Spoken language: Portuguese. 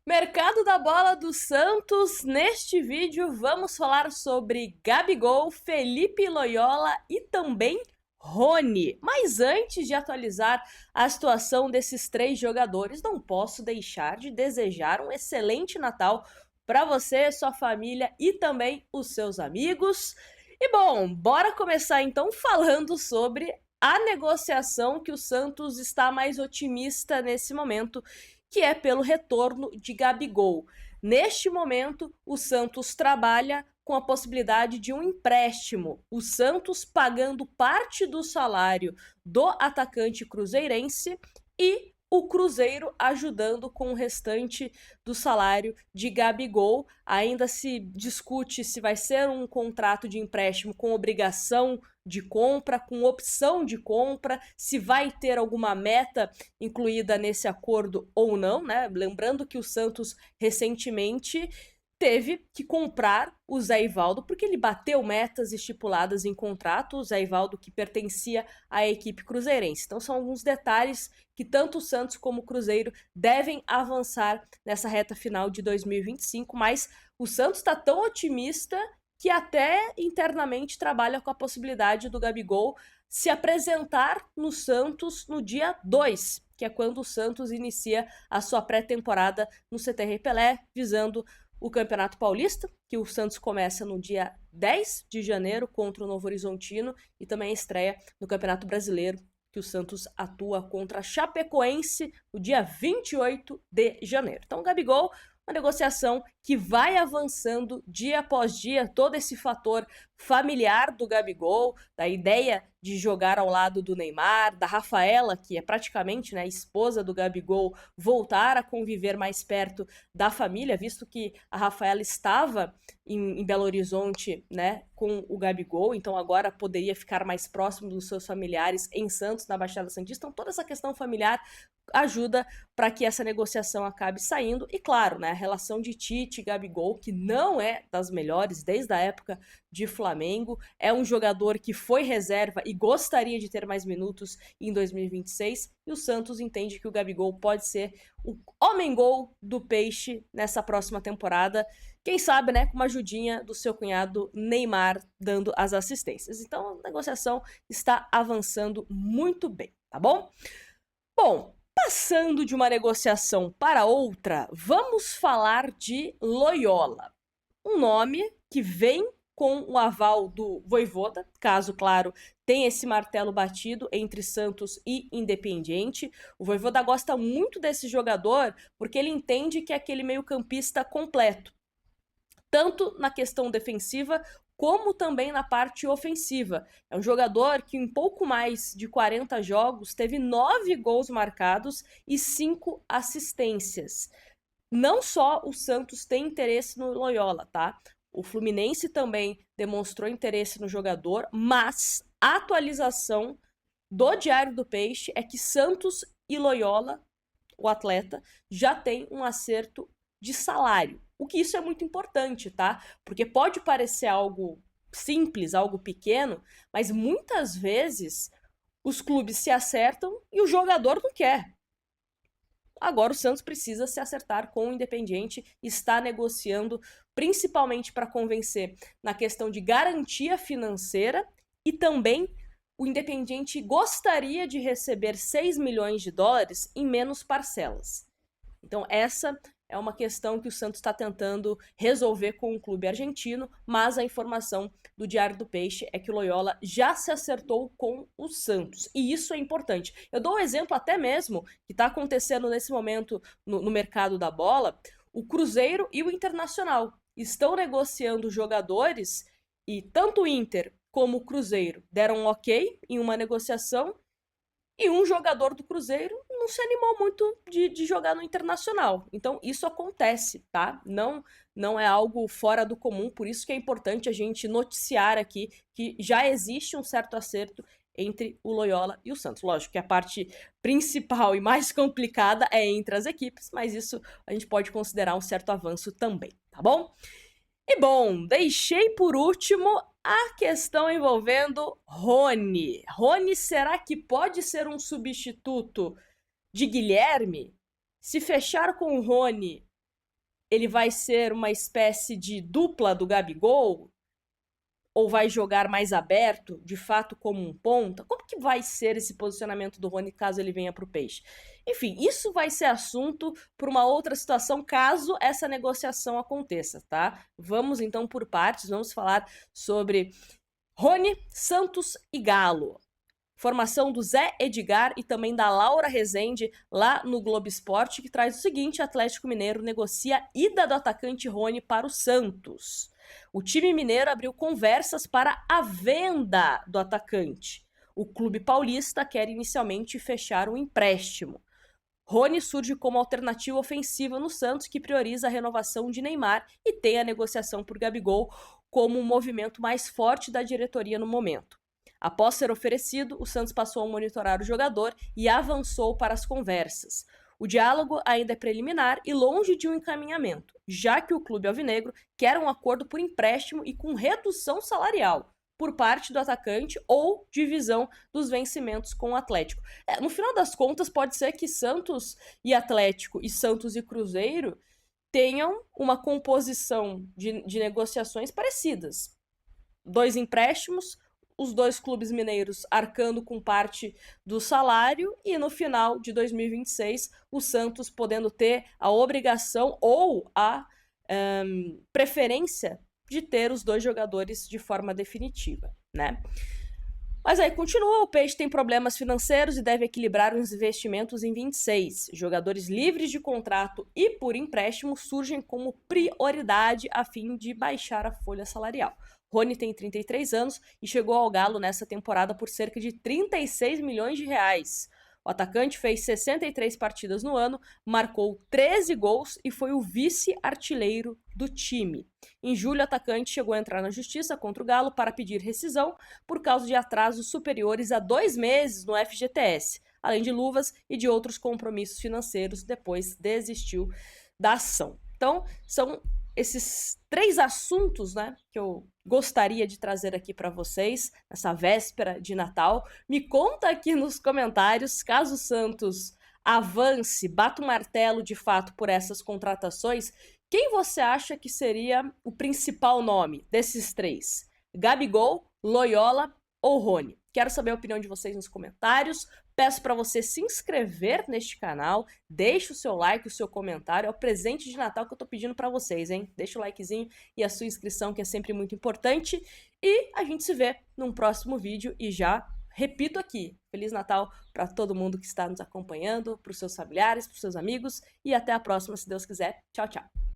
Mercado da bola do Santos. Neste vídeo vamos falar sobre Gabigol, Felipe Loyola e também Rony. Mas antes de atualizar a situação desses três jogadores, não posso deixar de desejar um excelente Natal para você, sua família e também os seus amigos. E bom, bora começar então falando sobre a negociação que o Santos está mais otimista nesse momento, que é pelo retorno de Gabigol. Neste momento, o Santos trabalha com a possibilidade de um empréstimo. O Santos pagando parte do salário do atacante cruzeirense e o Cruzeiro ajudando com o restante do salário de Gabigol. Ainda se discute se vai ser um contrato de empréstimo com obrigação de compra, com opção de compra, se vai ter alguma meta incluída nesse acordo ou não, né? Lembrando que o Santos recentemente teve que comprar o Zé Ivaldo, porque ele bateu metas estipuladas em contrato, o Zé Ivaldo que pertencia à equipe cruzeirense. Então são alguns detalhes que tanto o Santos como o Cruzeiro devem avançar nessa reta final de 2025, mas o Santos está tão otimista que até internamente trabalha com a possibilidade do Gabigol se apresentar no Santos no dia 2, que é quando o Santos inicia a sua pré-temporada no CT Pelé, visando o Campeonato Paulista, que o Santos começa no dia 10 de janeiro contra o Novo Horizontino, e também a estreia no Campeonato Brasileiro, que o Santos atua contra a Chapecoense no dia 28 de janeiro. Então, o Gabigol, uma negociação que vai avançando dia após dia, todo esse fator familiar do Gabigol, da ideia de jogar ao lado do Neymar, da Rafaela, que é praticamente, né, esposa do Gabigol, voltar a conviver mais perto da família, visto que a Rafaela estava em Belo Horizonte, né, com o Gabigol, então agora poderia ficar mais próximo dos seus familiares em Santos, na Baixada Santista. Então toda essa questão familiar ajuda para que essa negociação acabe saindo. E claro, né, a relação de Tite e Gabigol, que não é das melhores desde a época de Flamengo, é um jogador que foi reserva e gostaria de ter mais minutos em 2026, e o Santos entende que o Gabigol pode ser o homem-gol do Peixe nessa próxima temporada, quem sabe, né, com uma ajudinha do seu cunhado Neymar dando as assistências. Então a negociação está avançando muito bem, tá bom? Bom, passando de uma negociação para outra, vamos falar de Loyola. Um nome que vem com o aval do Vojvoda, caso, claro, tenha esse martelo batido entre Santos e Independiente. O Vojvoda gosta muito desse jogador porque ele entende que é aquele meio-campista completo, tanto na questão defensiva como também na parte ofensiva. É um jogador que em pouco mais de 40 jogos teve 9 gols marcados e 5 assistências. Não só o Santos tem interesse no Loyola, tá? O Fluminense também demonstrou interesse no jogador, mas a atualização do Diário do Peixe é que Santos e Loyola, o atleta, já tem um acerto de salário. O que isso é muito importante, tá? Porque pode parecer algo simples, algo pequeno, mas muitas vezes os clubes se acertam e o jogador não quer. Agora o Santos precisa se acertar com o Independiente, está negociando principalmente para convencer na questão de garantia financeira, e também o Independiente gostaria de receber 6 milhões de dólares em menos parcelas. Então essa é uma questão que o Santos está tentando resolver com o clube argentino, mas a informação do Diário do Peixe é que o Loyola já se acertou com o Santos, e isso é importante. Eu dou um exemplo até mesmo que está acontecendo nesse momento no mercado da bola. O Cruzeiro e o Internacional estão negociando jogadores, e tanto o Inter como o Cruzeiro deram um ok em uma negociação, e um jogador do Cruzeiro não se animou muito de jogar no Internacional. Então isso acontece, tá? Não é algo fora do comum, por isso que é importante a gente noticiar aqui que já existe um certo acerto entre o Loyola e o Santos. Lógico que a parte principal e mais complicada é entre as equipes, mas isso a gente pode considerar um certo avanço também, tá bom? E bom, deixei por último a questão envolvendo Rony. Rony, será que pode ser um substituto de Guilherme? Se fechar com o Rony, ele vai ser uma espécie de dupla do Gabigol? Ou vai jogar mais aberto, de fato, como um ponta? Como que vai ser esse posicionamento do Rony caso ele venha para o Peixe? Enfim, isso vai ser assunto para uma outra situação, caso essa negociação aconteça, tá? Vamos então por partes, vamos falar sobre Rony, Santos e Galo. Formação do Zé Edgar e também da Laura Rezende lá no Globo Esporte, que traz o seguinte: Atlético Mineiro negocia ida do atacante Rony para o Santos. O time mineiro abriu conversas para a venda do atacante. O clube paulista quer inicialmente fechar um empréstimo. Rony surge como alternativa ofensiva no Santos, que prioriza a renovação de Neymar e tem a negociação por Gabigol como um movimento mais forte da diretoria no momento. Após ser oferecido, o Santos passou a monitorar o jogador e avançou para as conversas. O diálogo ainda é preliminar e longe de um encaminhamento, já que o clube alvinegro quer um acordo por empréstimo e com redução salarial por parte do atacante ou divisão dos vencimentos com o Atlético. No final das contas, pode ser que Santos e Atlético e Santos e Cruzeiro tenham uma composição de negociações parecidas. 2 empréstimos, os 2 clubes mineiros arcando com parte do salário e no final de 2026 o Santos podendo ter a obrigação ou a preferência de ter os 2 jogadores de forma definitiva, né? Mas aí continua, o Peixe tem problemas financeiros e deve equilibrar os investimentos em 26. Jogadores livres de contrato e por empréstimo surgem como prioridade a fim de baixar a folha salarial. Rony tem 33 anos e chegou ao Galo nessa temporada por cerca de 36 milhões de reais. O atacante fez 63 partidas no ano, marcou 13 gols e foi o vice-artilheiro do time. Em julho, o atacante chegou a entrar na justiça contra o Galo para pedir rescisão por causa de atrasos superiores a 2 meses no FGTS, além de luvas e de outros compromissos financeiros. Depois desistiu da ação. Então, são esses 3 assuntos, né, que eu gostaria de trazer aqui para vocês nessa véspera de Natal. Me conta aqui nos comentários, caso o Santos avance, bata o martelo de fato por essas contratações, quem você acha que seria o principal nome desses 3? Gabigol, Loyola ou Rony? Quero saber a opinião de vocês nos comentários. Peço para você se inscrever neste canal, deixe o seu like, o seu comentário. É o presente de Natal que eu tô pedindo para vocês, hein? Deixa o likezinho e a sua inscrição, que é sempre muito importante. E a gente se vê num próximo vídeo e já repito aqui, Feliz Natal para todo mundo que está nos acompanhando, para os seus familiares, para os seus amigos e até a próxima, se Deus quiser. Tchau, tchau!